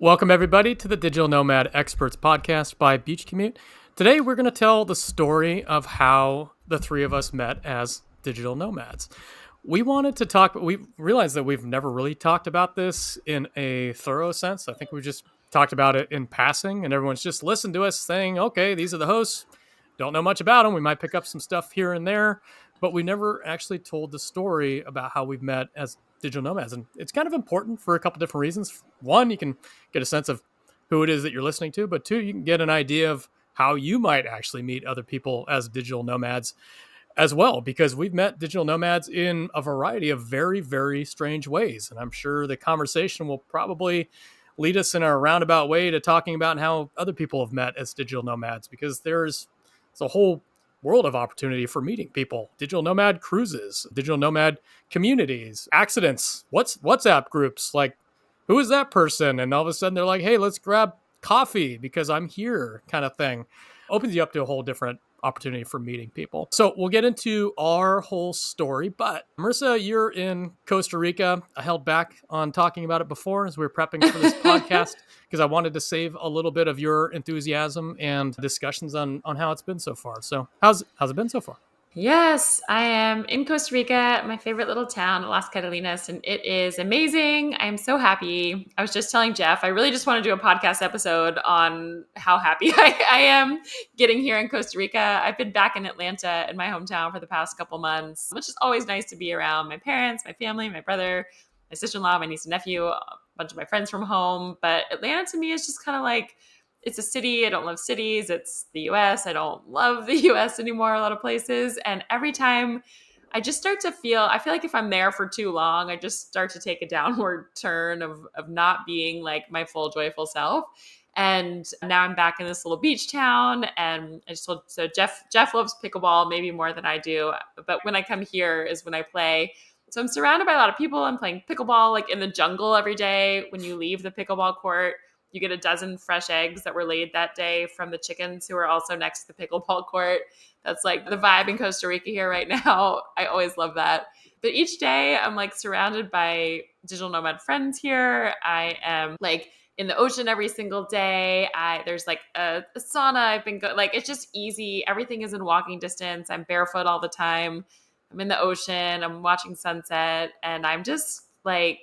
Welcome, everybody, to the Digital Nomad Experts podcast by Beach Commute. Today, we're going to tell the story of how the three of us met as digital nomads. We wanted to talk, but we realized that we've never really talked about this in a thorough sense. I think we just talked about it in passing, and everyone's just listened to us saying, okay, these are the hosts. Don't know much about them. We might pick up some stuff here and there, but we never actually told the story about how we've met as digital nomads. And it's kind of important for a couple different reasons. One, you can get a sense of who it is that you're listening to, but two, you can get an idea of how you might actually meet other people as digital nomads as well, because we've met digital nomads in a variety of very, very strange ways. And I'm sure the conversation will probably lead us in a roundabout way to talking about how other people have met as digital nomads, because there's a whole world of opportunity for meeting people. Digital nomad cruises, digital nomad communities, accidents, WhatsApp groups, like, who is that person? And all of a sudden they're like, hey, let's grab coffee because I'm here, kind of thing. Opens you up to a whole different opportunity for meeting people. So we'll get into our whole story, but Marissa, you're in Costa Rica. I held back on talking about it before as we were prepping for this podcast because I wanted to save a little bit of your enthusiasm and discussions on how it's been so far. So how's it been so far? Yes, I am in Costa Rica, my favorite little town, Las Catalinas, and it is amazing. I'm so happy. I was just telling Jeff, I really just want to do a podcast episode on how happy I am getting here in Costa Rica. I've been back in Atlanta in my hometown for the past couple months, which is always nice to be around my parents, my family, my brother, my sister-in-law, my niece and nephew, a bunch of my friends from home. But Atlanta to me is just kind of like, it's a city. I don't love cities. It's the US. I don't love the US anymore, a lot of places. And every time I just start to I feel like if I'm there for too long, I just start to take a downward turn of not being like my full joyful self. And now I'm back in this little beach town. And I just told, so Jeff loves pickleball maybe more than I do. But when I come here is when I play. So I'm surrounded by a lot of people. I'm playing pickleball like in the jungle every day. When you leave the pickleball court, you get a dozen fresh eggs that were laid that day from the chickens who are also next to the pickleball court. That's like the vibe in Costa Rica here right now. I always love that. But each day I'm like surrounded by digital nomad friends here. I am like in the ocean every single day. There's like a sauna. I've been like, it's just easy. Everything is in walking distance. I'm barefoot all the time. I'm in the ocean. I'm watching sunset. And I'm just like,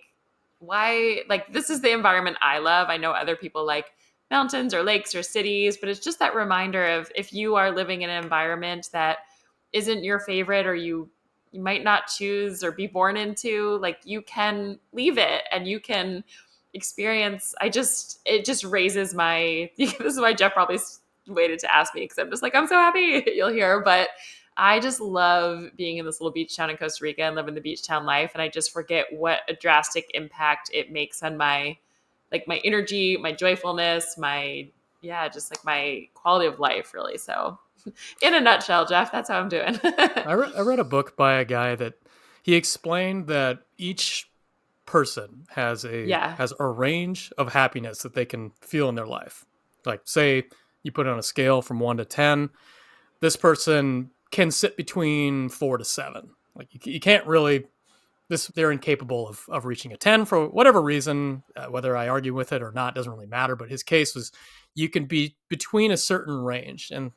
why, like, this is the environment I love. I know other people like mountains or lakes or cities, but it's just that reminder of if you are living in an environment that isn't your favorite or you might not choose or be born into, like, you can leave it and you can experience. It just raises my this is why Jeff probably waited to ask me, because I'm just like, I'm so happy you'll hear. But I just love being in this little beach town in Costa Rica and living the beach town life. And I just forget what a drastic impact it makes on my energy, my joyfulness, just like my quality of life, really. So in a nutshell, Jeff, that's how I'm doing. I read a book by a guy that he explained that each person has a range of happiness that they can feel in their life. Like, say you put it on a scale from 1 to 10, this person can sit between 4 to 7. Like, you can't really, they're incapable of reaching a 10 for whatever reason. Whether I argue with it or not doesn't really matter. But his case was you can be between a certain range, and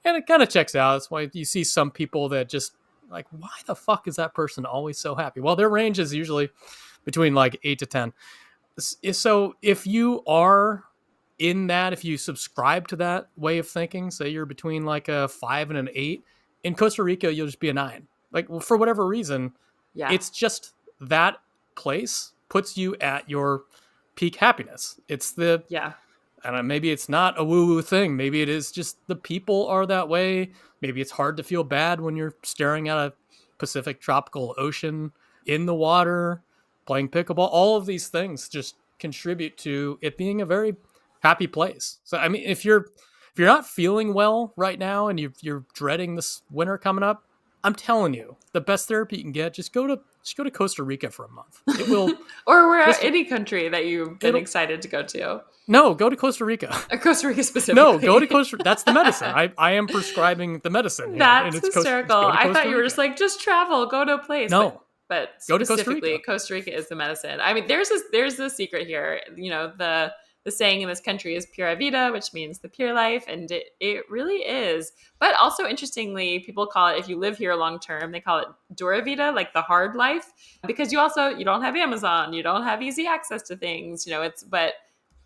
it kind of checks out. That's why you see some people that just like, why the fuck is that person always so happy? Well, their range is usually between like 8 to 10. So if you are in that, if you subscribe to that way of thinking, say you're between like a 5 and an 8, in Costa Rica, you'll just be a 9. Like, for whatever reason, It's just that place puts you at your peak happiness. It's and maybe it's not a woo-woo thing. Maybe it is just the people are that way. Maybe it's hard to feel bad when you're staring at a Pacific tropical ocean in the water, playing pickleball. All of these things just contribute to it being a very happy place. So, I mean, if you're not feeling well right now and you're dreading this winter coming up, I'm telling you, the best therapy you can get, just go to Costa Rica for a month. It will, or any country that you've been excited to go to. No, go to Costa Rica. Costa Rica specifically. No, go to Costa Rica. That's the medicine. I am prescribing the medicine here. That's hysterical. I thought you were just like, just travel, go to a place. No. But specifically, Costa Rica is the medicine. I mean, there's a secret here. You know, the the saying in this country is pura vida, which means the pure life. And it really is. But also interestingly, people call it, if you live here long term, they call it dura vida, like the hard life, because you don't have Amazon, you don't have easy access to things, but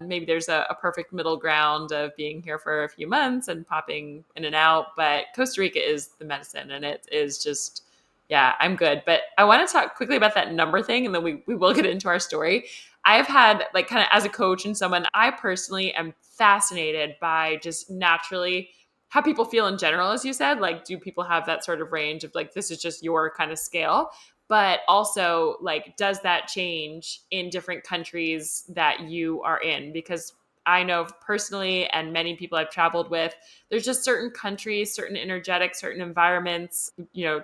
maybe there's a perfect middle ground of being here for a few months and popping in and out. But Costa Rica is the medicine, and it is just, yeah, I'm good. But I want to talk quickly about that number thing, and then we will get into our story. I've had, like, kind of as a coach and someone, I personally am fascinated by just naturally how people feel in general, as you said. Like, do people have that sort of range of like, this is just your kind of scale? But also, like, does that change in different countries that you are in? Because I know personally, and many people I've traveled with, there's just certain countries, certain energetics, certain environments,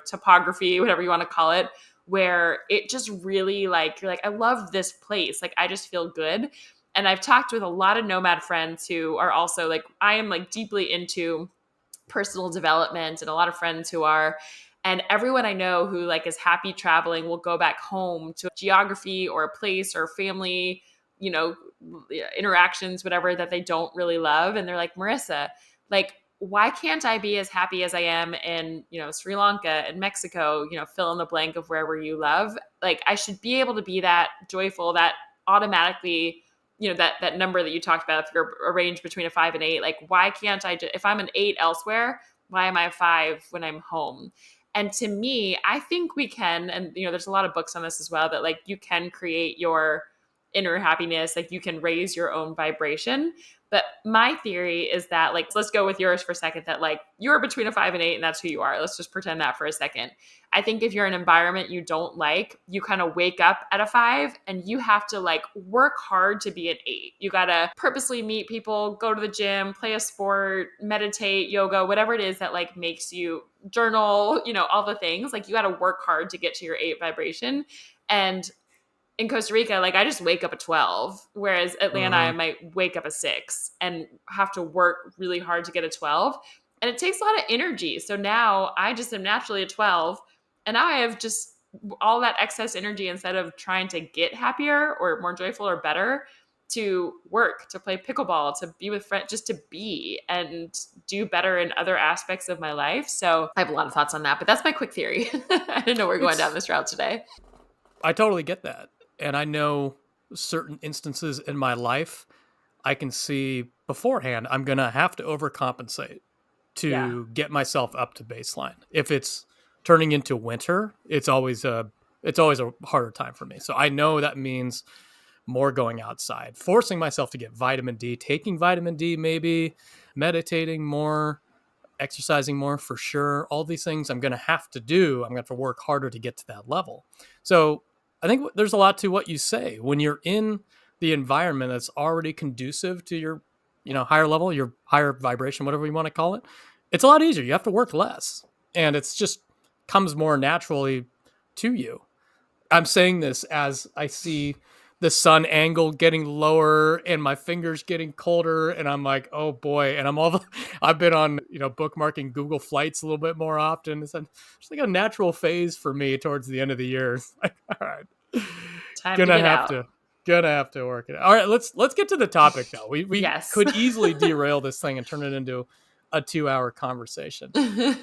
topography, whatever you want to call it, where it just really, like, you're like, I love this place. Like, I just feel good. And I've talked with a lot of nomad friends who are also like, I am like deeply into personal development, and a lot of friends who are, and everyone I know who like is happy traveling will go back home to geography or a place or family, you know, interactions, whatever, that they don't really love. And they're like, Marissa, like, why can't I be as happy as I am in, Sri Lanka and Mexico, fill in the blank of wherever you love? Like, I should be able to be that joyful, that automatically, that number that you talked about, if you're a range between a 5 and 8, like, why can't if I'm an 8 elsewhere, why am I a 5 when I'm home? And to me, I think we can, and there's a lot of books on this as well, that like you can create your inner happiness, like you can raise your own vibration. But my theory is that, like, let's go with yours for a second, that like you're between a 5 and 8 and that's who you are. Let's just pretend that for a second. I think if you're in an environment you don't like, you kind of wake up at a 5 and you have to like work hard to be an 8. You got to purposely meet people, go to the gym, play a sport, meditate, yoga, whatever it is that like makes you journal, all the things. Like, you got to work hard to get to your 8 vibration. And in Costa Rica, like, I just wake up at 12, whereas Atlanta, I Mhm. might wake up at 6 and have to work really hard to get a 12. And it takes a lot of energy. So now I just am naturally a 12, and now I have just all that excess energy, instead of trying to get happier or more joyful or better, to work, to play pickleball, to be with friends, just to be and do better in other aspects of my life. So I have a lot of thoughts on that, but that's my quick theory. I didn't know we are going down It's this route today. I totally get that. And I know certain instances in my life I can see beforehand I'm going to have to overcompensate Yeah. to get myself up to baseline. If it's turning into winter, it's always a harder time for me. So I know that means more going outside, forcing myself to get vitamin D, taking vitamin D, maybe meditating more, exercising more for sure. All these things I'm going to have to do. I'm going to have to work harder to get to that level. So I think there's a lot to what you say. When you're in the environment that's already conducive to your, higher level, your higher vibration, whatever you want to call it, it's a lot easier. You have to work less, and it's just comes more naturally to you. I'm saying this as I see the sun angle getting lower and my fingers getting colder, and I'm like, oh boy. And I've been on, bookmarking Google Flights a little bit more often. It's like a natural phase for me towards the end of the year. It's like, all right, Time to gonna get have out. to gonna have to work it out. All right, let's get to the topic though. We Yes. could easily derail this thing and turn it into a 2-hour conversation.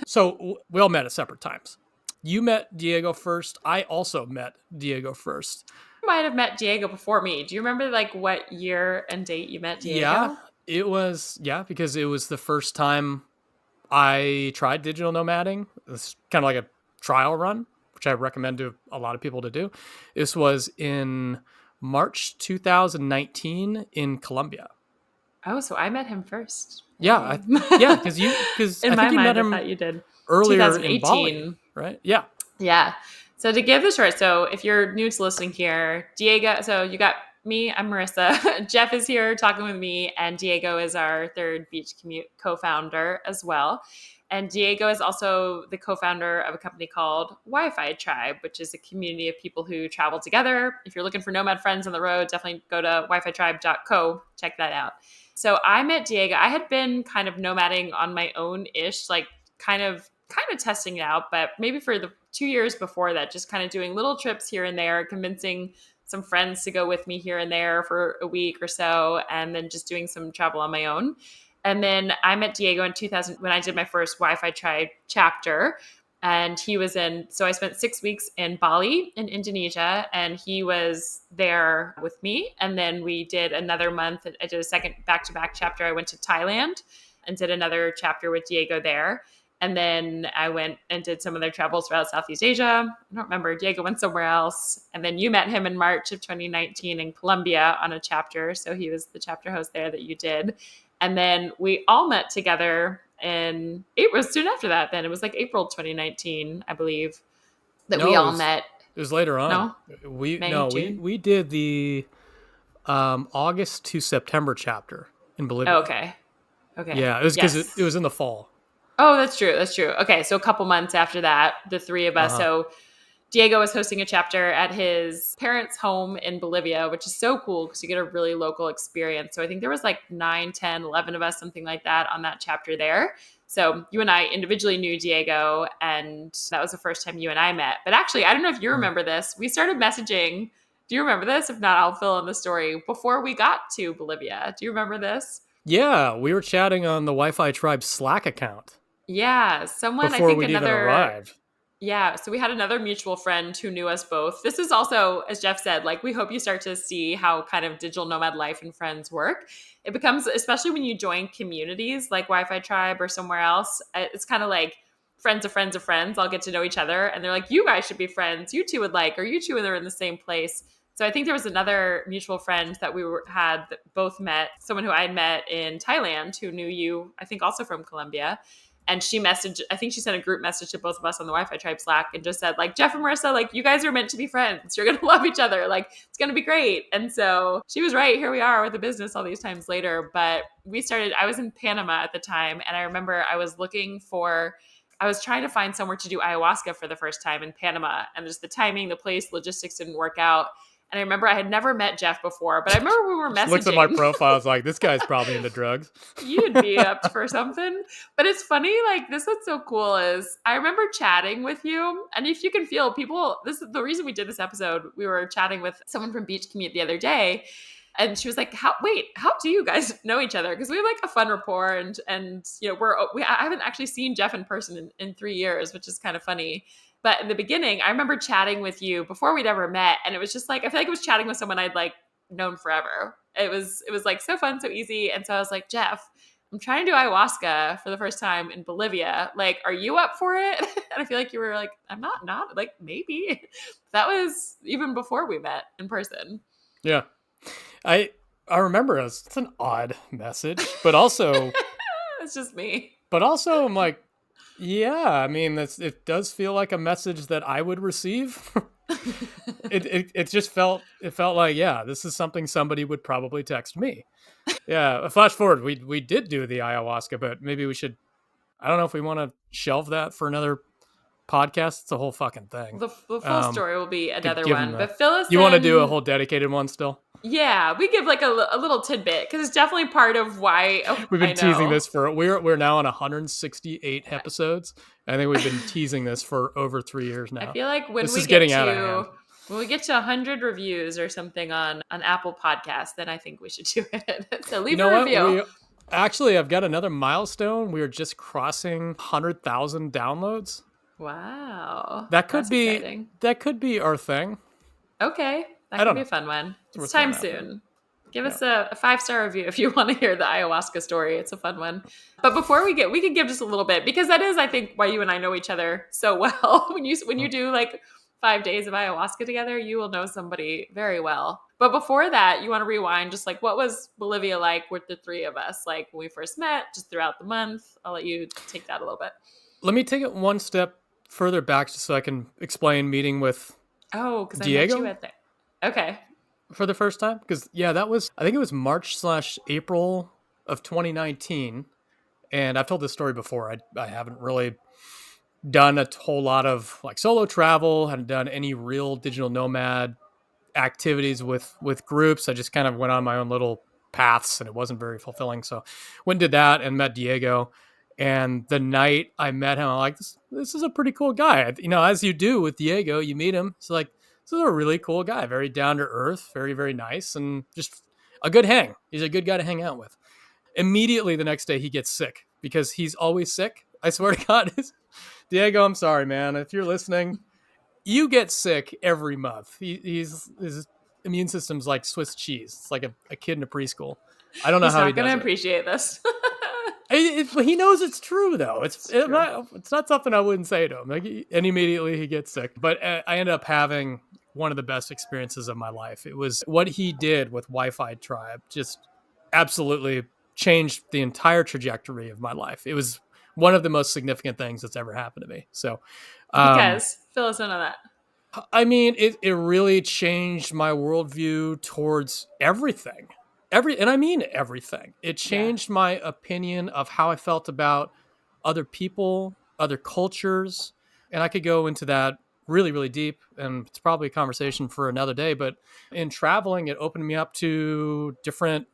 So we all met at separate times. You met Diego first. I also met Diego first. Might have met Diego before me. Do you remember like what year and date you met Yeah, Diego? because it was the first time I tried digital nomading. It's kind of like a trial run, which I recommend to a lot of people to do. This was in March 2019 in Colombia. Oh, so I met him first. Yeah, Yay. yeah, because In I my think you met mind, I him thought you did. earlier in Bali, 2018. right? Yeah. Yeah. So to give the short, so if you're new to listening here, Diego, so you got me, I'm Marissa. Jeff is here talking with me, and Diego is our third Beach Commute co-founder as well. And Diego is also the co-founder of a company called Wi-Fi Tribe, which is a community of people who travel together. If you're looking for nomad friends on the road, definitely go to wifitribe.co, check that out. So I met Diego. I had been kind of nomading on my own ish, like kind of testing it out, but maybe for the 2 years before that, just kind of doing little trips here and there, convincing some friends to go with me here and there for a week or so, and then just doing some travel on my own. And then I met Diego in 2000 when I did my first Wi-Fi Tribe chapter. And he was in, so I spent 6 weeks in Bali in Indonesia, and he was there with me. And then we did another month. I did a second back to back chapter. I went to Thailand and did another chapter with Diego there. And then I went and did some other travels throughout Southeast Asia. I don't remember. Diego went somewhere else. And then you met him in March of 2019 in Colombia on a chapter. So he was the chapter host there that you did. And then we all met together in April. Soon after that, then it was like April 2019, I believe, that we No, all met. it was later on. No, We May, no, June. we did the August to September chapter in Oh, Bolivia. okay. Okay. Yeah, it was because it Yes. was in the fall. Oh, that's true. That's true. Okay, so a couple months after that, the three of Uh us. huh. So Diego was hosting a chapter at his parents' home in Bolivia, which is so cool because you get a really local experience. So I think there was like 9, 10, 11 of us, something like that on that chapter there. So you and I individually knew Diego, and that was the first time you and I met. But actually, I don't know if you remember this. We started messaging. Do you remember this? If not, I'll fill in the story before we got to Bolivia. Do you remember this? Yeah, we were chatting on the Wi-Fi Tribe Slack account Yeah, someone, I before think we'd even another. arrived. Yeah, so we had another mutual friend who knew us both. This is also, as Jeff said, like we hope you start to see how kind of digital nomad life and friends work. It becomes, especially when you join communities like Wi-Fi Tribe or somewhere else, it's kind of like friends of friends of friends all get to know each other, and they're like, you guys should be friends. You two would like, or you two are in the same place. So I think there was another mutual friend that had that both met, someone who I met in Thailand who knew you, I think also from Colombia, and she messaged, I think she sent a group message to both of us on the Wi-Fi Tribe Slack and just said, like, Jeff and Marissa, like, you guys are meant to be friends. You're gonna love each other. Like, it's gonna be great. And so she was right. Here we are with a business all these times later. But I was in Panama at the time, and I remember I was trying to find somewhere to do ayahuasca for the first time in Panama. And just the timing, the place, logistics didn't work out. And I remember I had never met Jeff before, but I remember we were Just looked at my messaging. profile. I was like, this guy's probably into drugs. You'd be up for something. But it's funny, like this what's so cool is I remember chatting with you, and if you can feel people, this is the reason we did this episode. We were chatting with someone from Beach Commute the other day, and she was like, how do you guys know each other? Because we have like a fun rapport, and you know, I haven't actually seen Jeff in person in 3 years, which is kind of funny. But in the beginning, I remember chatting with you before we'd ever met, and it was just like I feel like it was chatting with someone I'd like known forever. It was like so fun, so easy. And so I was like, Jeff, I'm trying to do ayahuasca for the first time in Bolivia. Like, are you up for it? And I feel like you were like, I'm not like maybe. That was even before we met in person. Yeah, I I remember it's an odd message, but also It's just me. I'm like, yeah, I mean, it does feel like a message that I would receive. It just felt like, yeah, this is something somebody would probably text me. Yeah, flash forward, we did do the ayahuasca, but maybe we should. I don't know if we want to shelve that for another podcast. It's a whole fucking thing. The full story will be Could another give them one, the. but fill us You want to do a in. whole dedicated one still? Yeah, we give like a little tidbit because it's definitely part of why We've been I teasing know. this for we're now on 168 episodes. I think we've been teasing this for over 3 years I now. feel like This is getting out of hand. when we get to 100 reviews or something on Apple Podcasts, then I think we should do it. So You leave know a what? review. We actually I've got another milestone. We are just crossing 100,000 downloads. Wow, That could that's be exciting. our thing. Okay, I that could don't be a know. fun one. It's It's worth time throwing out there. soon. Give Yeah. us a 5-star review if you want to hear the ayahuasca story. It's a fun one. But before we could give just a little bit because that is, I think, why you and I know each other so well. When you do like 5 days of ayahuasca together, you will know somebody very well. But before that, you want to rewind, just like what was Bolivia like with the three of us, like when we first met, just throughout the month. I'll let you take that a little bit. Let me take it one step further back just so I can explain meeting with Oh, because I met you Diego at the. Okay. for the first time. Because yeah, that was I think it was March/April of 2019. And I've told this story before. I haven't really done a whole lot of like solo travel, hadn't done any real digital nomad activities with groups. I just kind of went on my own little paths and it wasn't very fulfilling. So went and did that and met Diego. And the night I met him, I'm like, this is a pretty cool guy. You know, as you do with Diego, you meet him. It's like, So a really cool guy, very down to earth, very, very nice, and just a good hang. He's a good guy to hang out with. Immediately the next day, he gets sick because he's always sick. I swear to God. Diego, I'm sorry, man. If you're listening, you get sick every month. His immune system's like Swiss cheese. It's like a kid in a preschool. I don't know He's how he not going does to it. appreciate this. He knows it's true though. It's true. It's not something I wouldn't say to him. And immediately he gets sick. But I ended up having one of the best experiences of my life. It was what he did with Wi-Fi Tribe. Just absolutely changed the entire trajectory of my life. It was one of the most significant things that's ever happened to me. So, um, Because fill us in on that. I mean, it really changed my worldview towards everything. And I mean everything. It Yeah. changed my opinion of how I felt about other people, other cultures, and I could go into that really, really deep. And it's probably a conversation for another day. But in traveling, it opened me up to different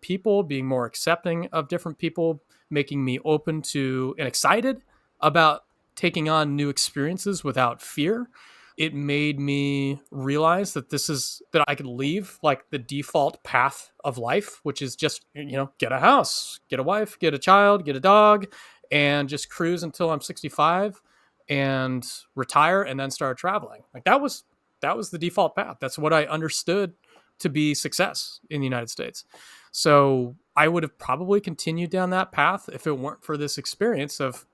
people, being more accepting of different people, making me open to and excited about taking on new experiences without fear. It made me realize that I could leave like the default path of life, which is just, get a house, get a wife, get a child, get a dog, and just cruise until I'm 65 and retire and then start traveling. Like that was the default path. That's what I understood to be success in the United States. So I would have probably continued down that path if it weren't for this experience of,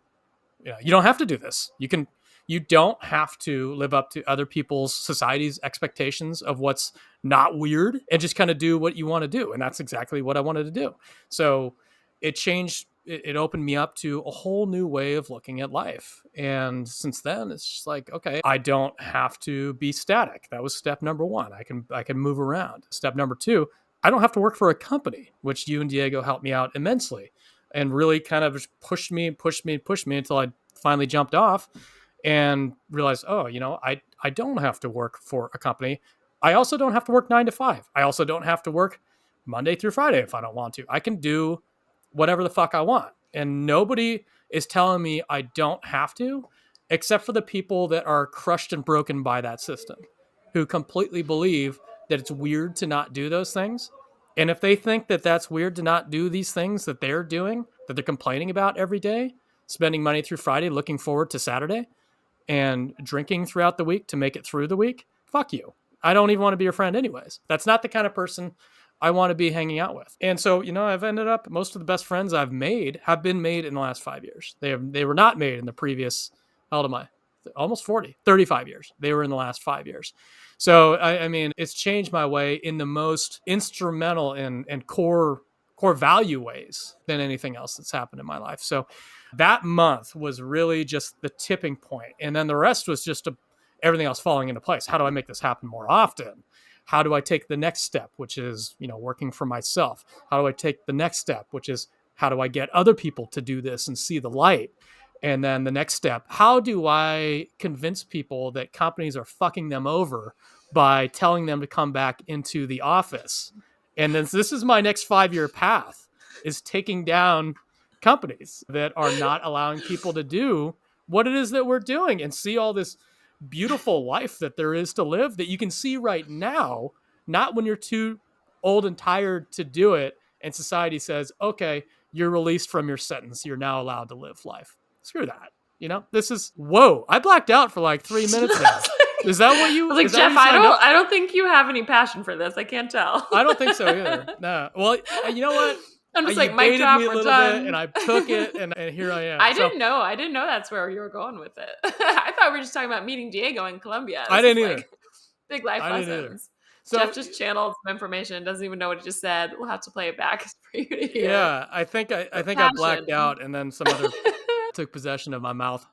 you don't have to do this. You don't have to live up to other people's society's expectations of what's not weird and just kind of do what you want to do. And that's exactly what I wanted to do. So it opened me up to a whole new way of looking at life. And since then, it's just like, okay, I don't have to be static. That was step number one. I can move around. Step number two, I don't have to work for a company, which you and Diego helped me out immensely and really kind of just pushed me and pushed me and pushed me until I finally jumped off and realized, oh, I don't have to work for a company. I also don't have to work 9 to 5. I also don't have to work Monday through Friday if I don't want to. I can do whatever the fuck I want. And nobody is telling me I don't have to, except for the people that are crushed and broken by that system, who completely believe that it's weird to not do those things. And if they think that that's weird to not do these things that they're doing, that they're complaining about every day, spending money through Friday, looking forward to Saturday, and drinking throughout the week to make it through the week, fuck you. I don't even want to be your friend anyways. That's not the kind of person I want to be hanging out with. And so, I've ended up, most of the best friends I've made have been made in the last 5 years. They were not made in the previous, how old am I? Almost 40, 35 years. They were in the last 5 years. So, I mean, it's changed my way in the most instrumental and core value ways than anything else that's happened in my life. So that month was really just the tipping point. And then the rest was just everything else falling into place. How do I make this happen more often? How do I take the next step, which is, working for myself? How do I take the next step, which is how do I get other people to do this and see the light? And then the next step, how do I convince people that companies are fucking them over by telling them to come back into the office? And then this is my next 5-year path, is taking down companies that are not allowing people to do what it is that we're doing and see all this beautiful life that there is to live that you can see right now, not when you're too old and tired to do it. And society says, okay, you're released from your sentence. You're now allowed to live life. Screw that. This is, whoa, I blacked out for like 3 minutes now. Is that what you? I was like, Jeff, I don't think you have any passion for this. I can't tell. I don't think so either. No. Well, you know what? I'm just You like, mic baited drop, me a we're little done. bit, and I took it, and here I am. I didn't know that's where you were going with it. I thought we were just talking about meeting Diego in Colombia. I didn't either. Big life lessons. So Jeff just channeled some information, doesn't even know what he just said. We'll have to play it back for you to hear. Yeah, I think I blacked out, and then some other took possession of my mouth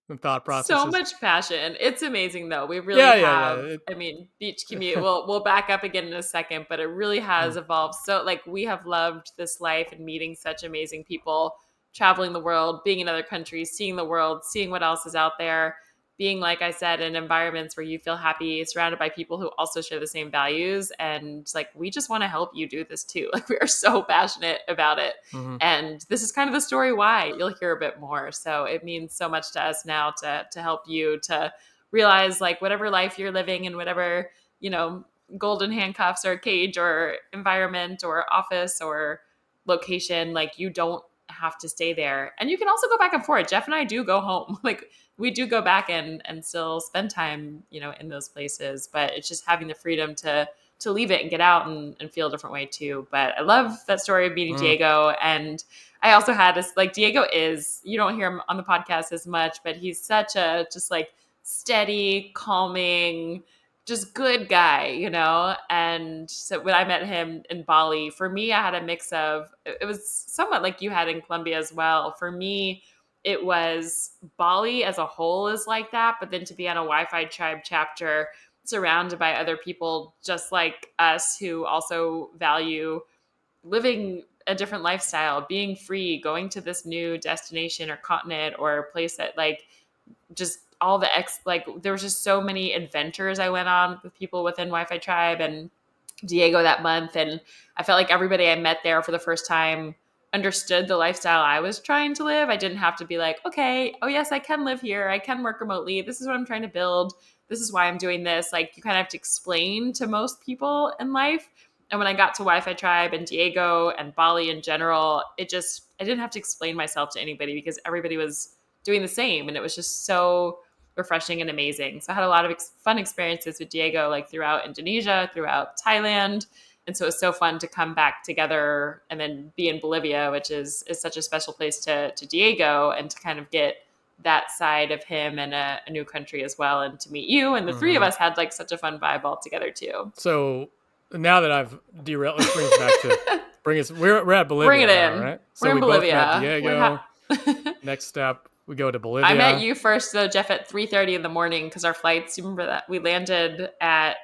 and thought processes. So much passion. It's amazing though. We really have. Yeah. I mean, Beach Commute. We'll back up again in a second, but it really has evolved. So like we have loved this life and meeting such amazing people, traveling the world, being in other countries, seeing the world, seeing what else is out there, being, like I said, in environments where you feel happy, surrounded by people who also share the same values. And like, we just want to help you do this too. Like we are so passionate about it. Mm-hmm. And this is kind of the story why. You'll hear a bit more. So it means so much to us now to help you to realize like whatever life you're living in, whatever, you know, golden handcuffs or cage or environment or office or location, like you don't have to stay there. And you can also go back and forth. Jeff and I do go home. Like we do go back and still spend time, you know, in those places, but it's just having the freedom to leave it and get out and feel a different way too. But I love that story of meeting Diego. And I also had this, like, Diego is, you don't hear him on the podcast as much, but he's such a just like steady, calming, just good guy, you know? And so when I met him in Bali, for me, I had a mix of, it was somewhat like you had in Colombia as well. For me, it was Bali as a whole is like that, but then to be on a Wi-Fi tribe chapter surrounded by other people just like us who also value living a different lifestyle, being free, going to this new destination or continent or place that like just all the like there was just so many adventures I went on with people within Wi-Fi Tribe and Diego that month. And I felt like everybody I met there for the first time understood the lifestyle I was trying to live. I didn't have to be like, okay, oh yes, I can live here. I can work remotely. This is what I'm trying to build. This is why I'm doing this. Like you kind of have to explain to most people in life. And when I got to Wi-Fi Tribe and Diego and Bali in general, I didn't have to explain myself to anybody because everybody was doing the same. And it was just so refreshing and amazing. So I had a lot of fun experiences with Diego, like throughout Indonesia, throughout Thailand. And so it was so fun to come back together and then be in Bolivia, which is such a special place to Diego, and to kind of get that side of him in a new country as well, and to meet you. And the three of us had like such a fun vibe all together too. So now that I've derailed, let's bring us back to we're at Bolivia. Bring it in. Now, right? We're So in we Bolivia. both met Diego. Next step, we go to Bolivia. I met you first though, Jeff, at 3:30 in the morning because our flights, you remember that? We landed at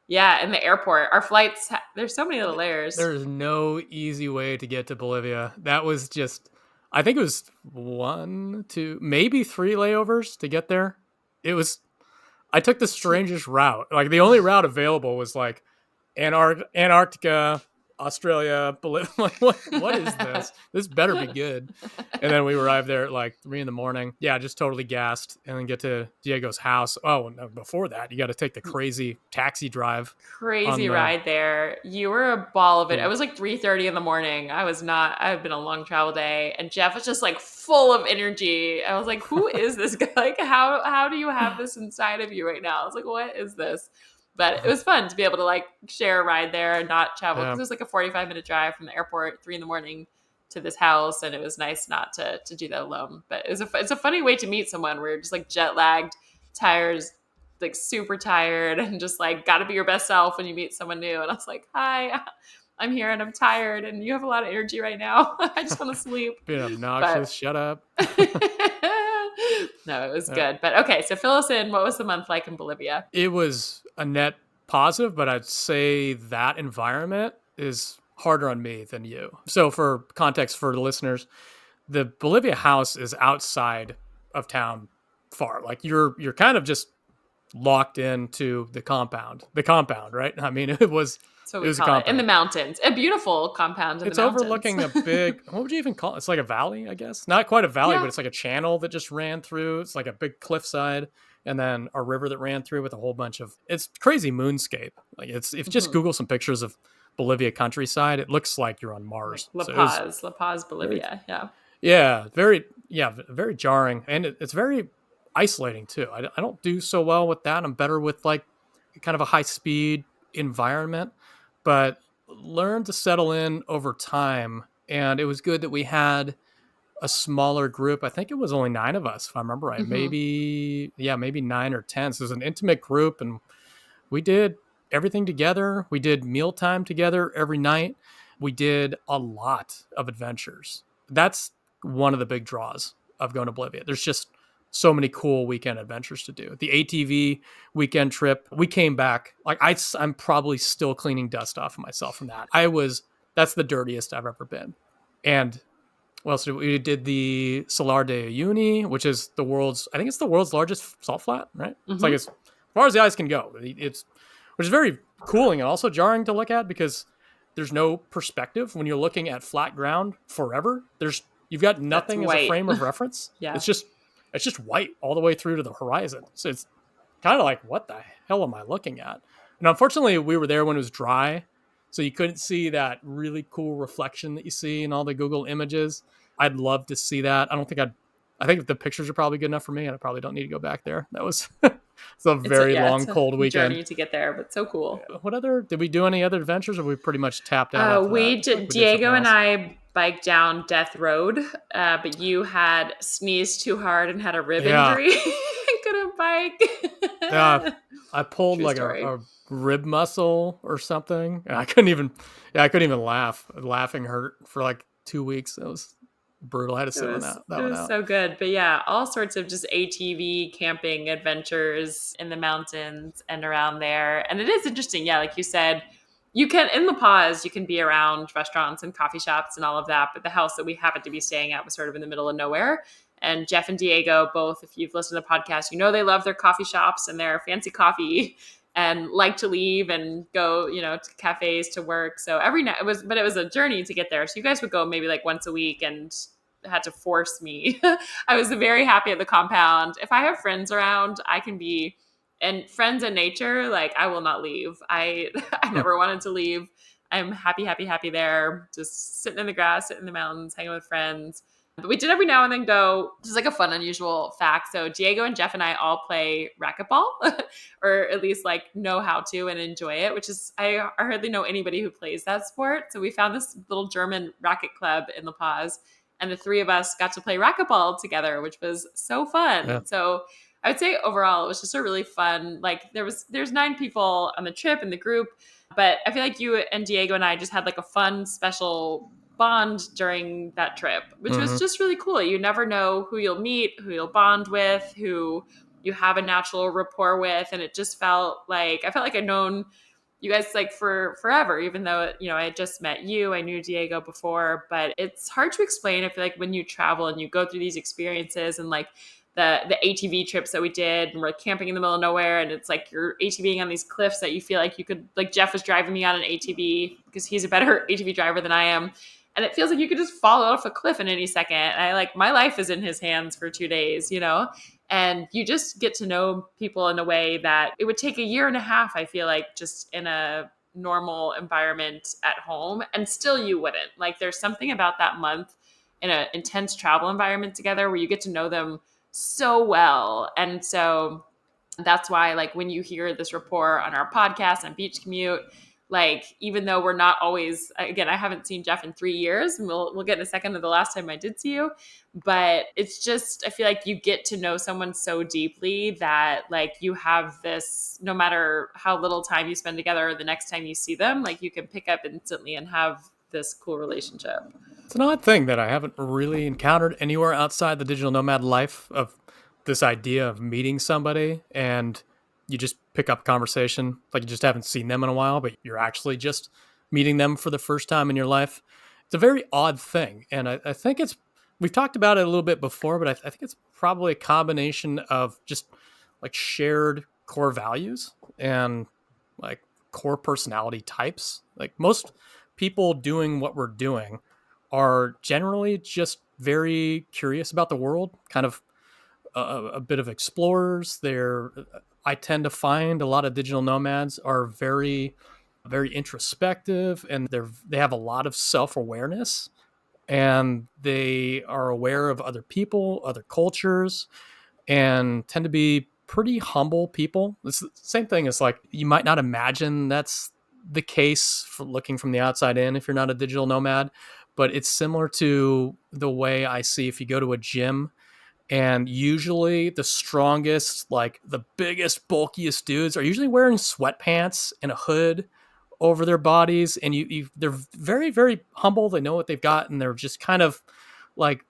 in the airport. Our flights, there's so many little layers. There's no easy way to get to Bolivia. That was just, I think it was 1, 2, maybe 3 layovers to get there. I took the strangest route. Like the only route available was like Antarctica, Australia, Bolivia. Like, what is this? This better be good. And then we arrived there at like 3 a.m. Yeah, just totally gassed, and then get to Diego's house. Oh, no, before that, you got to take the crazy taxi drive. Crazy ride there. You were a ball of it. It was like 3:30 in the morning. I was not. I had been a long travel day, and Jeff was just like full of energy. I was like, "Who is this guy? Like, how do you have this inside of you right now?" I was like, "What is this?" But it was fun to be able to like share a ride there and not travel. Because it was like a 45-minute drive from the airport, 3 a.m. to this house. And it was nice not to do that alone. But it's a funny way to meet someone where you're just like jet lagged, tired, like super tired, and just like got to be your best self when you meet someone new. And I was like, hi, I'm here and I'm tired and you have a lot of energy right now. I just want to sleep. Being obnoxious. Shut up. No, it was good. But okay, so fill us in. What was the month like in Bolivia? It was a net positive, but I'd say that environment is harder on me than you. So for context for the listeners, the Bolivia house is outside of town far. Like you're kind of just locked into the compound, right? I mean, it was a compound in the mountains, a beautiful compound. It's overlooking a big, what would you even call it? It's like a valley, I guess. Not quite a valley, but it's like a channel that just ran through. It's like a big cliffside, and then a river that ran through with a whole bunch of, it's crazy moonscape. Like if you just Google some pictures of Bolivia countryside, it looks like you're on Mars. Like La Paz, Bolivia. Very jarring. And it's very isolating too. I don't do so well with that. I'm better with like kind of a high speed environment, but learned to settle in over time. And it was good that we had a smaller group. I think it was only 9 of us, if I remember right. Maybe 9 or 10. So it was an intimate group, and we did everything together. We did mealtime together every night. We did a lot of adventures. That's one of the big draws of going to Bolivia. There's just so many cool weekend adventures to do. The ATV weekend trip, we came back. Like I'm probably still cleaning dust off of myself from that. That's the dirtiest I've ever been. And so we did the Salar de Uyuni, which is I think it's the world's largest salt flat, right? It's like as far as the eyes can go. Which is very cooling and also jarring to look at because there's no perspective when you're looking at flat ground forever. You've got nothing as a frame of reference. Yeah. It's just white all the way through to the horizon. So kind of like, what the hell am I looking at? And unfortunately, we were there when it was dry, so you couldn't see that really cool reflection that you see in all the Google images. I'd love to see that. I think the pictures are probably good enough for me, and I probably don't need to go back there. That was it's a very long, It's a cold weekend. journey to get there, but so cool. What other, did we do any other adventures, or we pretty much tapped out after that? I feel like we did something Diego and else. I biked down Death Road, but you had sneezed too hard and had a rib Yeah. injury and couldn't Yeah, bike. I pulled True like story. a rib muscle or something. And I couldn't even, yeah, I couldn't even laugh. Laughing hurt for like 2 weeks. It was brutal. I had to sit It that one was out. so good. But yeah, all sorts of just ATV camping adventures in the mountains and around there. And it is interesting, yeah, like you said, you can in La Paz, you can be around restaurants and coffee shops and all of that, but the house that we happened to be staying at was sort of in the middle of nowhere. And Jeff and Diego, both, if you've listened to the podcast, you know they love their coffee shops and their fancy coffee and like to leave and go, to cafes to work. So every night it was a journey to get there. So you guys would go maybe like once a week and had to force me. I was very happy at the compound. If I have friends around, I can be, and friends in nature, like I will not leave. I never wanted to leave. I'm happy, happy, happy there. Just sitting in the grass, sitting in the mountains, hanging with friends. But we did every now and then go, just like a fun, unusual fact. So Diego and Jeff and I all play racquetball, or at least like know how to and enjoy it, which is, I hardly know anybody who plays that sport. So we found this little German racket club in La Paz, and the three of us got to play racquetball together, which was so Yeah. fun. So I would say overall it was just a really fun, like there's 9 people on the trip in the group, but I feel like you and Diego and I just had like a fun special bond during that trip, which was Hmm. just really cool. You never know who you'll meet, who you'll bond with, who you have a natural rapport with, and it just felt like I felt like I'd known you guys like for forever, even though I had just met you. I knew Diego before, but it's hard to explain. I feel like when you travel and you go through these experiences, and like the ATV trips that we did, and we're camping in the middle of nowhere, and it's like you're ATVing on these cliffs that you feel like you could, like Jeff was driving me on an ATV because he's a better ATV driver than I am, and it feels like you could just fall off a cliff in any second. And I like, my life is in his hands for 2 days, and you just get to know people in a way that it would take a year and a half, I feel like, just in a normal environment at home, and still you wouldn't. Like there's something about that month in an intense travel environment together where you get to know them so well. And so that's why, like, when you hear this rapport on our podcast on Beach Commute, like, even though we're not always, again, I haven't seen Jeff in 3 years, and we'll get in a second to the last time I did see you, but it's just, I feel like you get to know someone so deeply that, like, you have this, no matter how little time you spend together, or the next time you see them, like, you can pick up instantly and have this cool relationship. It's an odd thing that I haven't really encountered anywhere outside the digital nomad life, of this idea of meeting somebody and you just pick up conversation. Like you just haven't seen them in a while, but you're actually just meeting them for the first time in your life. It's a very odd thing. And I think we've talked about it a little bit before, but I think it's probably a combination of just like shared core values and like core personality types. Like most people doing what we're doing are generally just very curious about the world, kind of a bit of explorers. I tend to find a lot of digital nomads are very introspective, and they have a lot of self-awareness, and they are aware of other people, other cultures, and tend to be pretty humble people. It's the same thing as, like, you might not imagine that's the case for looking from the outside in if you're not a digital nomad, but it's similar to the way I see if you go to a gym, and usually the strongest, like the biggest, bulkiest dudes are usually wearing sweatpants and a hood over their bodies, and they're very, very humble. They know what they've got, and they're just kind of like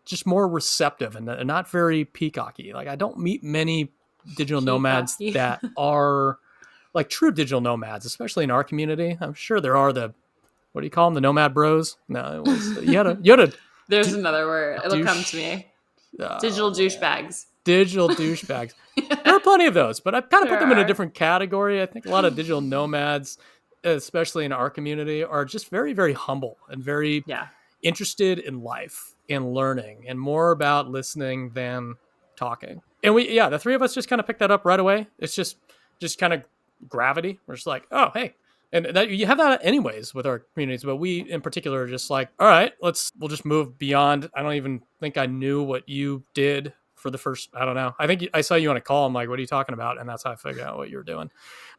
just more receptive and not very peacocky. Like I don't meet many digital nomads Peacocky. that are like true digital nomads, especially in our community. I'm sure there are the, what do you call them, the nomad bros? No, it was you had a There's another word. It'll come to douche. me. Oh Digital man, douchebags. digital douchebags. There are plenty of those, but I've kind of put There them in a are. different category. I think a lot of digital nomads, especially in our community, are just very, very humble and very Yeah. interested in life and learning, and more about listening than talking. And the three of us just kind of picked that up right away. It's just kind of gravity. We're just like, oh, hey. And that, you have that anyways with our communities, but we in particular are just like, all right, we'll just move beyond. I don't even think I knew what you did for the first, I don't know. I think I saw you on a call. I'm like, what are you talking about? And that's how I figured out what you were doing.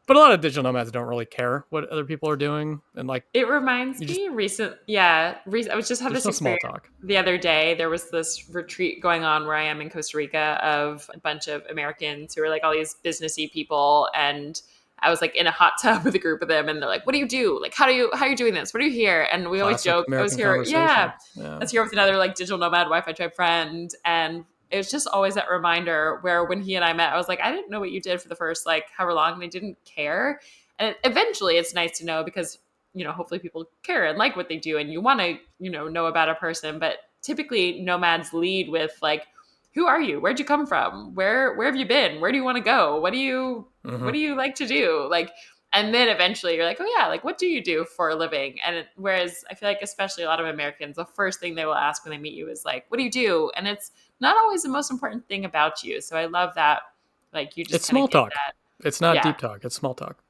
But a lot of digital nomads don't really care what other people are doing. And like, It reminds you just, me I was just had there's this no small experience talk. the other day. There was this retreat going on where I am in Costa Rica of a bunch of Americans who are like all these businessy people, and I was like in a hot tub with a group of them, and they're like, "What do you do? Like, how are you doing this? What do you here?" And we always Classic joke, "I was American here, yeah, conversation. I Yeah. was here with another like digital nomad Wi-Fi tribe friend," and it was just always that reminder where when he and I met, I was like, "I didn't know what you did for the first like however long, and I didn't care." And eventually, it's nice to know because hopefully people care and like what they do, and you want to know about a person. But typically, nomads lead with like, who are you? Where'd you come from? Where have you been? Where do you want to go? What Mm-hmm. do you like to do? Like, and then eventually you're like, oh yeah, like what do you do for a living? And whereas I feel like especially a lot of Americans, the first thing they will ask when they meet you is like, what do you do? And it's not always the most important thing about you. So I love that, like you just It's kind of small get talk. that. It's not Yeah. deep talk. It's small talk.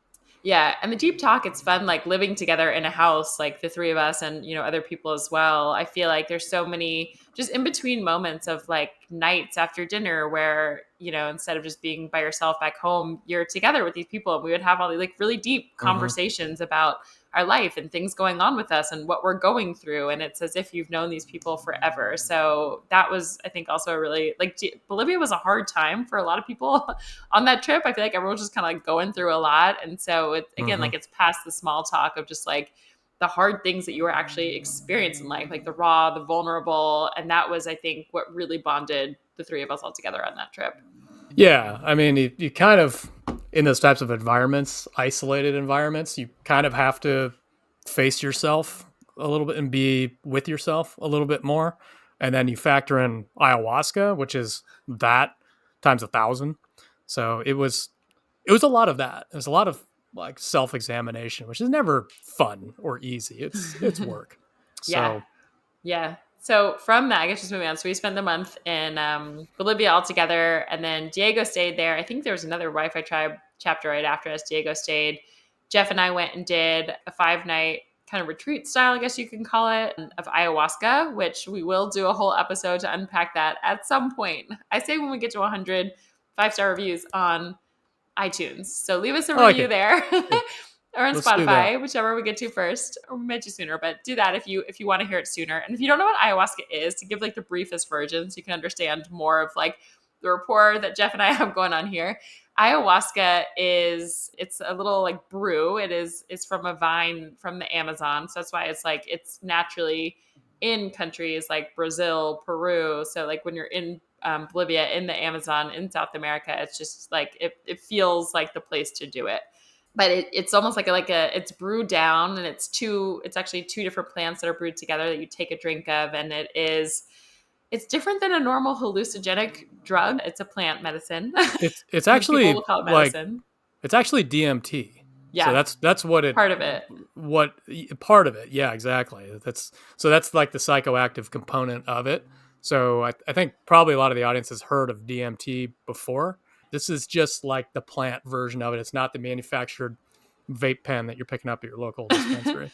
Yeah, and the deep talk, it's fun like living together in a house, like the three of us and other people as well. I feel like there's so many just in between moments of like nights after dinner where, instead of just being by yourself back home, you're together with these people, and we would have all these like really deep Mm-hmm. conversations about our life and things going on with us and what we're going through, and it's as if you've known these people forever. So that was, I think, also a really like Bolivia was a hard time for a lot of people on that trip. I feel like everyone was just kind of like going through a lot. And so it's again, Mm-hmm. like it's past the small talk of just like the hard things that you were actually experiencing in life, like the raw, the vulnerable. And that was, I think, what really bonded the three of us all together on that trip. Yeah, I mean, you kind of in those types of environments, isolated environments, you kind of have to face yourself a little bit and be with yourself a little bit more, and then you factor in ayahuasca, which is that times 1,000. So it was a lot of that. It was a lot of like self examination, which is never fun or easy. It's work. Yeah. So Yeah. So from that, I guess just moving on. So we spent the month in Bolivia all together, and then Diego stayed there. I think there was another Wi-Fi tribe chapter right after us. Diego stayed. Jeff and I went and did a 5-night kind of retreat style, I guess you can call it, of ayahuasca, which we will do a whole episode to unpack that at some point. I say when we get to 100 5-star reviews on iTunes. So leave us a I like review it. there. Good. Or on Let's do that. Spotify, whichever we get to first, or we might do sooner, but do that if you want to hear it sooner. And if you don't know what ayahuasca is, to give like the briefest version so you can understand more of like the rapport that Jeff and I have going on here. Ayahuasca it's a little like brew. It's from a vine from the Amazon. So that's why it's naturally in countries like Brazil, Peru. So like when you're in Bolivia, in the Amazon, in South America, it's just like it feels like the place to do it. But it's almost like a it's brewed down, and it's actually two different plants that are brewed together that you take a drink of, and it's different than a normal hallucinogenic drug. It's a plant medicine. It's People will actually call it like medicine. it's actually DMT. So Yeah, that's what it part of it. what part of it. Yeah, exactly. That's like the psychoactive component of it. So I think probably a lot of the audience has heard of DMT before. This is just like the plant version of it. It's not the manufactured vape pen that you're picking up at your local dispensary.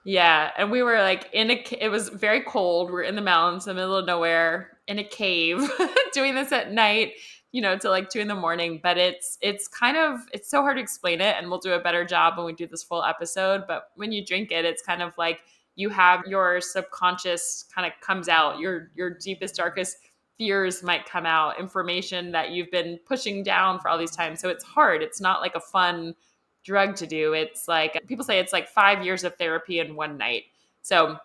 Yeah, and we were like it was very cold. We're in the mountains, in the middle of nowhere, in a cave, doing this at night, till like 2 in the morning. But it's so hard to explain it, and we'll do a better job when we do this full episode. But when you drink it, it's kind of like you have your subconscious kind of comes out, your deepest, darkest fears might come out, information that you've been pushing down for all these times. So it's hard. It's not like a fun drug to do. It's like people say it's like 5 years of therapy in one night. So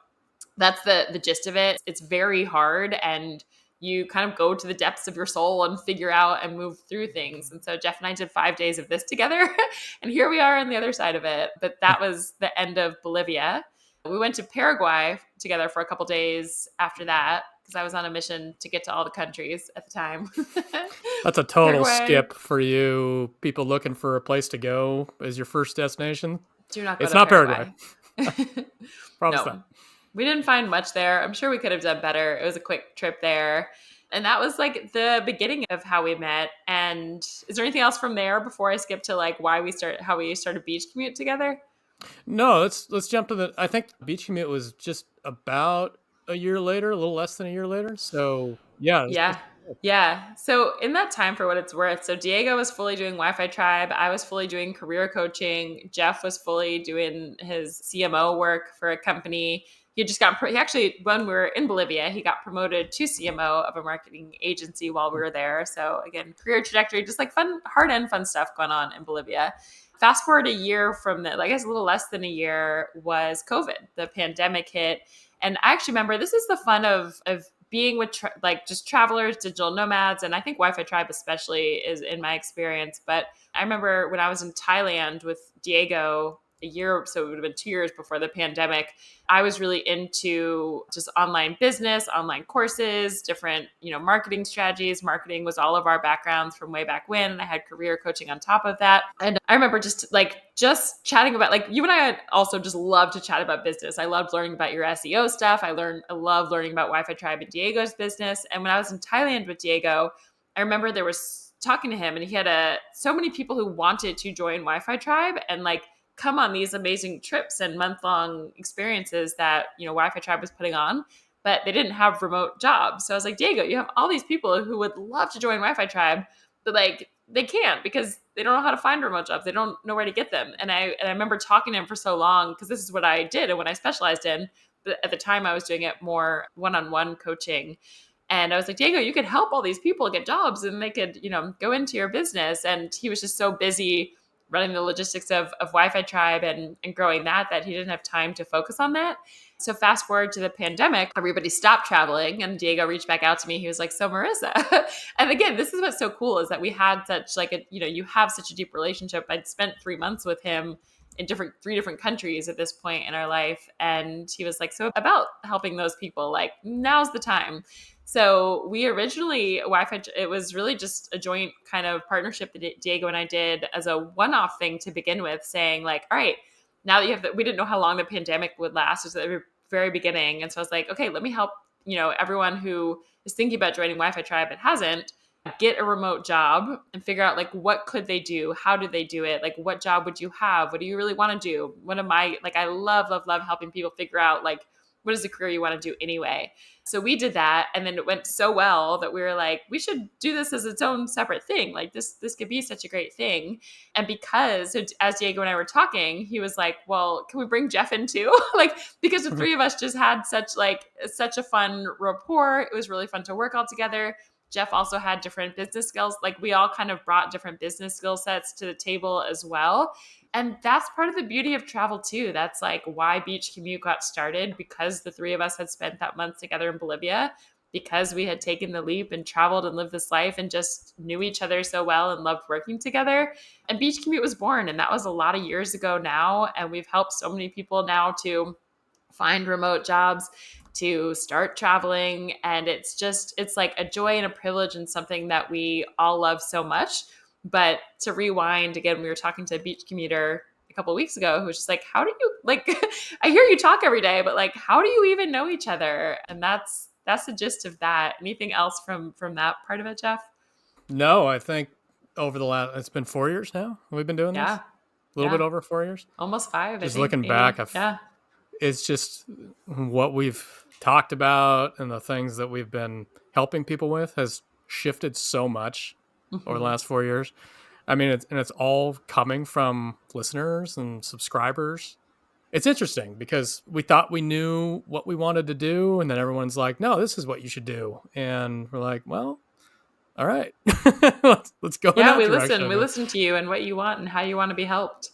that's the gist of it. It's very hard, and you kind of go to the depths of your soul and figure out and move through things. And so Jeff and I did 5 days of this together, and here we are on the other side of it. But that was the end of Bolivia. We went to Paraguay together for a couple days after that because I was on a mission to get to all the countries at the time. That's a total Paraguay, skip for you people looking for a place to go as your first destination. do not go It's to not Paraguay. Paraguay. Promise that. No, we didn't find much there. I'm sure we could have done better. It was a quick trip there. And that was like the beginning of how we met. And is there anything else from there before I skip to like how we started Beach Commute together? No, let's jump to the. I think Beach Commute was just about a year later, a little less than a year later. So yeah, Yeah. Yeah. So in that time, for what it's worth, so Diego was fully doing Wi-Fi Tribe. I was fully doing career coaching. Jeff was fully doing his CMO work for a company. He actually, when we were in Bolivia, he got promoted to CMO of a marketing agency while we were there. So again, career trajectory, just like fun, hard and fun stuff going on in Bolivia. Fast forward a year from that, I guess a little less than a year, was COVID. The pandemic hit. And I actually remember, this is the fun of being with like just travelers, digital nomads, and I think Wi-Fi Tribe especially is in my experience. But I remember when I was in Thailand with Diego a year, so it would have been 2 years before the pandemic. I was really into just online business, online courses, different, marketing strategies. Marketing was all of our backgrounds from way back when. And I had career coaching on top of that. And I remember just chatting about, like, you and I also just love to chat about business. I loved learning about your SEO stuff. I love learning about Wi-Fi Tribe and Diego's business. And when I was in Thailand with Diego, I remember there was talking to him, and he had so many people who wanted to join Wi-Fi Tribe and like come on these amazing trips and month-long experiences that, Wi-Fi Tribe was putting on, but they didn't have remote jobs. So I was like, Diego, you have all these people who would love to join Wi-Fi Tribe, but like they can't because they don't know how to find remote jobs. They don't know where to get them. And I remember talking to him for so long, because this is what I did and what I specialized in. But at the time I was doing it more one-on-one coaching. And I was like, Diego, you could help all these people get jobs and they could, go into your business. And he was just so busy running the logistics of Wi-Fi Tribe and growing that he didn't have time to focus on that. So fast forward to the pandemic, everybody stopped traveling, and Diego reached back out to me. He was like, so Marissa, and again, this is what's so cool, is that we had such like you have such a deep relationship. I'd spent 3 months with him in three different countries at this point in our life. And he was like, so about helping those people, like, now's the time. So we originally, Wi-Fi, it was really just a joint kind of partnership that Diego and I did as a one-off thing to begin with, saying like, all right, now that you have we didn't know how long the pandemic would last. It was at the very beginning. And so I was like, okay, let me help, everyone who is thinking about joining Wi-Fi Tribe but hasn't, get a remote job and figure out like, what could they do? How did they do it? Like, what job would you have? What do you really want to do? I love, love, love helping people figure out like, what is the career you want to do anyway? So we did that. And then it went so well that we were like, we should do this as its own separate thing. Like this could be such a great thing. And so as Diego and I were talking, he was like, well, can we bring Jeff in too? Like, because the three of us just had such a fun rapport. It was really fun to work all together. Jeff also had different business skills. Like, we all kind of brought different business skill sets to the table as well. And that's part of the beauty of travel too. That's like why Beach Commute got started, because the three of us had spent that month together in Bolivia, because we had taken the leap and traveled and lived this life and just knew each other so well and loved working together. And Beach Commute was born. And that was a lot of years ago now. And we've helped so many people now to find remote jobs, to start traveling. And it's like a joy and a privilege, and something that we all love so much. But to rewind again, we were talking to a beach commuter a couple of weeks ago who was just like, how do you like, I hear you talk every day, but like, how do you even know each other? And that's the gist of that. Anything else from that part of it, Jeff? No, I think over the last, it's been 4 years now. We've been doing this Yeah. a little bit over 4 years. Almost 5, I Just think. looking Maybe. back, Yeah. it's just what we've talked about and the things that we've been helping people with has shifted so much over the Mm-hmm. last 4 years. I mean, it's all coming from listeners and subscribers. It's interesting because we thought we knew what we wanted to do, and then everyone's like, "No, this is what you should do," and we're like, "Well, all right, let's go in Yeah, that we listen. direction." We listen to you and what you want and how you want to be helped.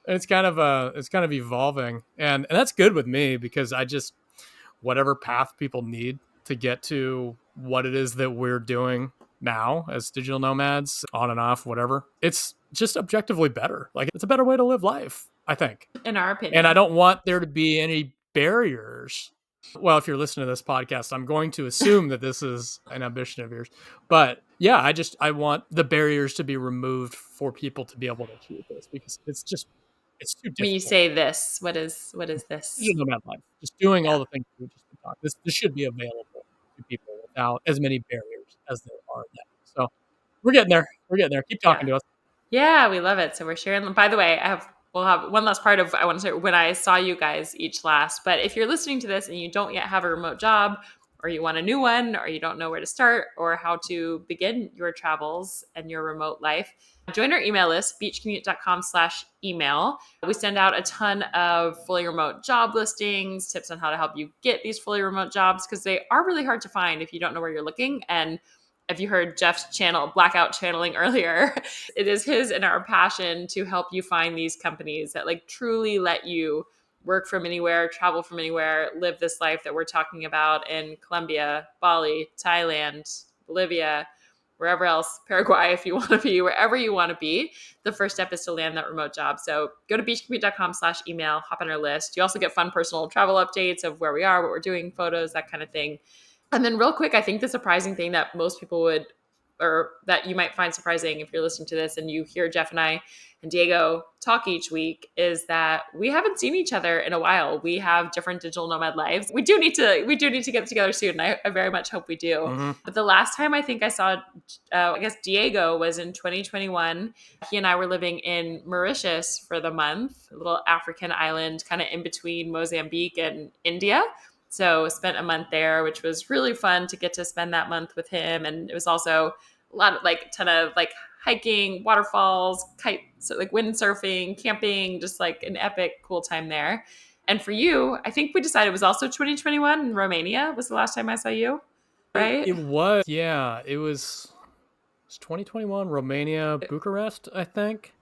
It's kind of evolving, and that's good with me because I just, whatever path people need to get to what it is that we're doing now as digital nomads, on and off, whatever, it's just objectively better. Like, it's a better way to live life, I think. In our And I opinion. don't want there to be any barriers. Well, if you're listening to this podcast, I'm going to assume that this is an ambition of yours. But yeah, I want the barriers to be removed for people to be able to achieve this, because it's too When you difficult. say this, what is this? Digital nomad life, just doing Yeah. all the things we just been talking. This should be available to people without as many barriers. as they are now. So we're getting there. We're getting there. Keep talking Yeah. to us. Yeah, we love it. So we're sharing. By the way, we'll have one last part of I want to say when I saw you guys each last. But if you're listening to this and you don't yet have a remote job, or you want a new one, or you don't know where to start, or how to begin your travels and your remote life, join our email list, beachcommute.com/email. We send out a ton of fully remote job listings, tips on how to help you get these fully remote jobs, because they are really hard to find if you don't know where you're looking. And if you heard Jeff's blackout channeling earlier, it is his and our passion to help you find these companies that like truly let you work from anywhere, travel from anywhere, live this life that we're talking about in Colombia, Bali, Thailand, Bolivia, wherever else, Paraguay, if you want to be, wherever you want to be. The first step is to land that remote job. So go to beachcommute.com/email, hop on our list. You also get fun personal travel updates of where we are, what we're doing, photos, that kind of thing. And then real quick, I think the surprising thing that most people would, or that you might find surprising if you're listening to this and you hear Jeff and I and Diego talk each week, is that we haven't seen each other in a while. We have different digital nomad lives. We do need to get together soon. I very much hope we do. Mm-hmm. But the last time I think I saw, I guess Diego was in 2021. He and I were living in Mauritius for the month, a little African island kind of in between Mozambique and India. So spent a month there, which was really fun to get to spend that month with him. And it was also a lot of like ton of like hiking, waterfalls, so like windsurfing, camping, just like an epic cool time there. And for you, I think we decided it was also 2021 in Romania was the last time I saw you, right? It was, yeah, it was 2021, Romania, Bucharest, I think.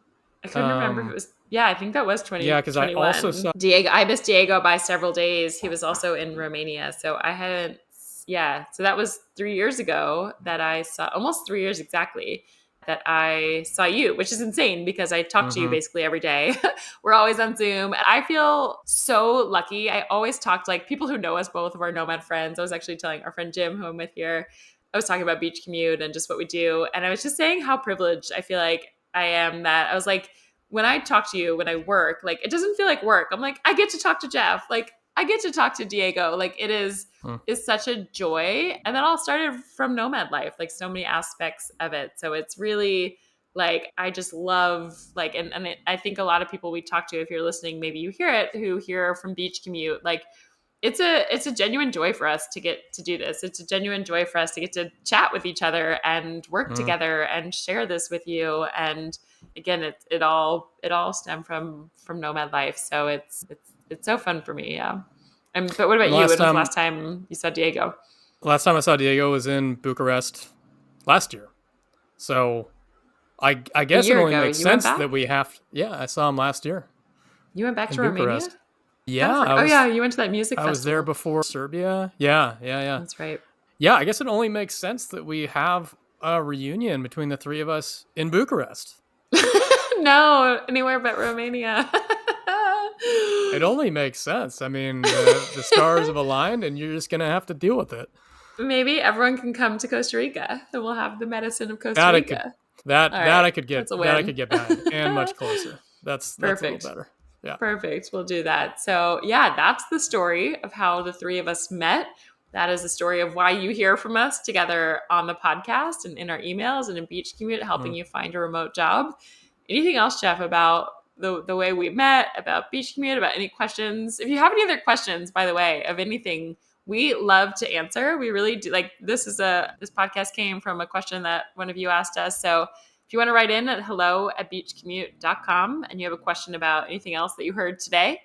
I couldn't remember if it was. Yeah, I think that was Yeah, because I also 2021. saw. Diego, I missed Diego by several days. He was also in Romania, so I hadn't. Yeah, so that was 3 years ago that I saw, almost 3 years exactly, that I saw you, which is insane because I talk to you Mhm. basically every day. We're always on Zoom. And I feel so lucky. I always talk to like people who know us both, of our Nomad friends. I was actually telling our friend Jim, who I'm with here, I was talking about Beach Commute and just what we do. And I was just saying how privileged I feel like I am, that I was like, when I talk to you, when I work, like it doesn't feel like work. I'm like, I get to talk to Jeff. Like I get to talk to Diego. Like it is such a joy. And that all started from Nomad life, like so many aspects of it. So it's really like, I just love like, I think a lot of people we talk to, if you're listening, maybe you hear it, who hear from Beach Commute, like it's a genuine joy for us to get to do this. It's a genuine joy for us to get to chat with each other and work Mhm. together and share this with you. And again, it all stemmed from Nomad life. So it's so fun for me. Yeah. And but what And about you? When was the last time you saw Diego? last time I saw Diego was in Bucharest last year. So I A guess it year only ago. makes You went sense back? that we have. Yeah, I saw him last year You went back in to Romania? Bucharest. Kind Yeah, of oh yeah, you went to that music I was there festival. before Serbia. Yeah, yeah, yeah. That's right. Yeah, I guess it only makes sense that we have a reunion between the three of us in Bucharest. No, anywhere but Romania. It only makes sense. I mean, the stars have aligned, and you're just gonna have to deal with it. Maybe everyone can come to Costa Rica and we'll have the medicine of Costa That I could Rica. All that right. I could That's a get win. behind, and much closer. That's a little Perfect. better. Yeah. Perfect. We'll do that. So, yeah, that's the story of how the three of us met. That is the story of why you hear from us together on the podcast and in our emails and in Beach Commute, helping Mm. you find a remote job. Anything else, Jeff, about the way we met, about Beach Commute, about any questions? If you have any other questions, by the way, of anything, we love to answer. We really do. Like this podcast came from a question that one of you asked us. So if you want to write in at hello@beachcommute.com and you have a question about anything else that you heard today,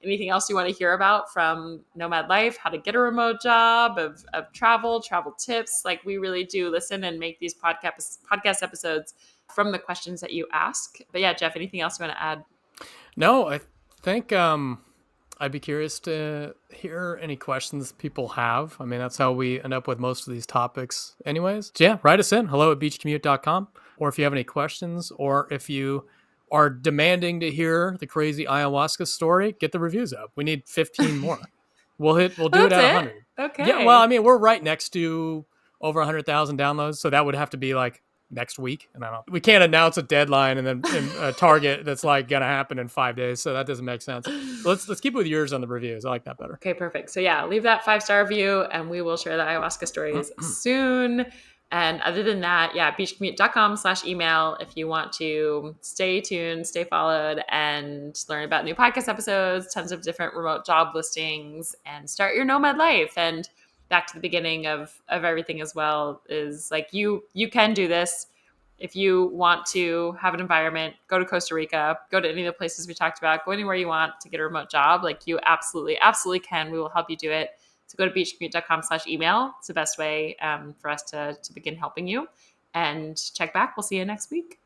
anything else you want to hear about from Nomad Life, how to get a remote job, of travel tips, like we really do listen and make these podcast episodes from the questions that you ask. But yeah, Jeff, anything else you want to add? No, I think I'd be curious to hear any questions people have. I mean, that's how we end up with most of these topics, anyways. So yeah, write us in hello@beachcommute.com. Or if you have any questions, or if you are demanding to hear the crazy ayahuasca story, get the reviews up. We need 15 more. We'll do Oh, it that's at it? 100. Yeah, well, I Okay. mean, we're right next to over 100,000 downloads, so that would have to be like next week. And I don't, we can't announce a deadline and then a target that's like gonna happen in 5 days, so that doesn't make sense. So let's keep it with yours on the reviews. I like that better. Okay, perfect. So yeah, leave that 5-star review and we will share the ayahuasca stories soon. And other than that, yeah, beachcommute.com/email if you want to stay tuned, stay followed, and learn about new podcast episodes, tons of different remote job listings, and start your nomad life. And back to the beginning of everything as well is like you can do this. If you want to have an environment, go to Costa Rica, go to any of the places we talked about, go anywhere you want to get a remote job. Like you absolutely, absolutely can. We will help you do it. So go to beachcommute.com/email. It's the best way for us to begin helping you. And check back. We'll see you next week.